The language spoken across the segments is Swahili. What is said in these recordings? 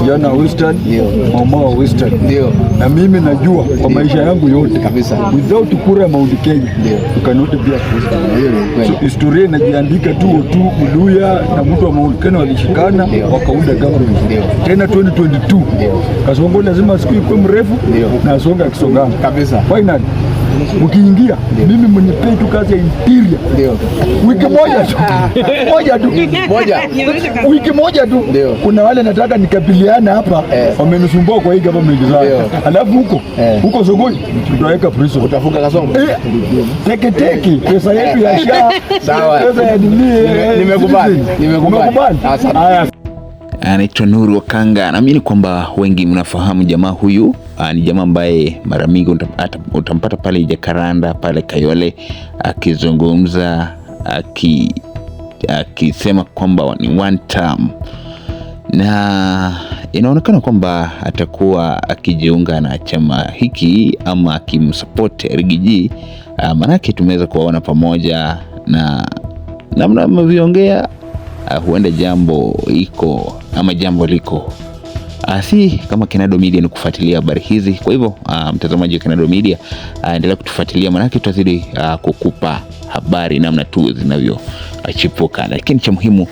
kijana Western, mama wa Western. Na mimi najua kwa maisha yangu yote kabisa, without kura ya Mount Kenya you cannot be a president. So historia inajiandika tu Muluya na mtu wa Mount Kenya walishikana wakaunda government. Tena 2022 Kasongo lazima siku ikuwe mrefu na Asonga akisongana kabisa. Finally ukiingia mimi mnipe tu kazi ya interior wiki moja tu kuna wale nataka nikabiliana hapa wamenisumbua kwa hii government zao. Alafu huko Sokoni tutaweka prison, utafunga Kasongo teke pesa yetu ya SHA. Sawa, pesa ya nimekubali. Haya, anaitwa Nuru Okanga. Naamini kwamba wengi mnafahamu jamaa huyu. Ni jamaa ambaye mara mingi utampata pale Jacaranda, pale Kayole akizungumza akisema kwamba ni one term, na inaonekana kwamba atakuwa akijiunga na chama hiki ama akimsupport Rigiji. Manake tumeweza kuwaona pamoja na namna mnaviongea, huenda jambo liko si kama Kenado Media ni kufuatilia habari hizi. Kwa hivyo mtazamaji wa Kenado Media, endelea kutufuatilia, manake tutazidi kukupa habari namna tu zinavyochipuka. Lakini cha muhimu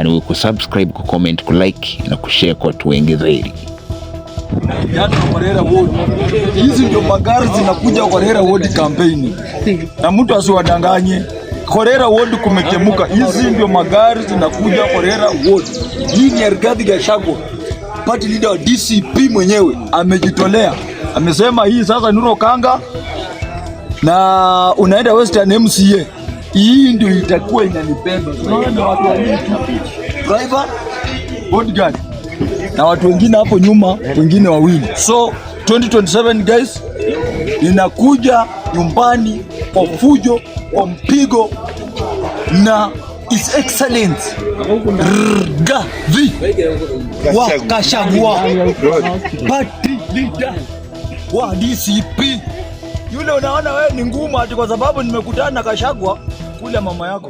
ni kusubscribe, kucomment, kulike na kushare kwa watu wengi zaidi. Hizi ndio magari zinakuja kwa Raila Ward campaign, na mtu asiwadanganye. Korera Ward kumekemuka. Hizi ndio magari zinakuja Korera Ward. Hii ni Rigathi Gachagua, party leader wa DCP mwenyewe amejitolea. Amesema hii sasa Nuru Okanga na unaenda Western MCA. Hii ndio itakuwa inanibeba. Unaona watu wa driver, bodyguard na watu wengine hapo nyuma, wengine wawili. So 2027 guys, inakuja nyumbani kwa fujo, kwa mpigo na His Excellency Rigathi wa Gachagua, party leader wa DCP. Yule unaona wewe ni ngumu ati kwa sababu nimekutana na Gachagua kule mama yako.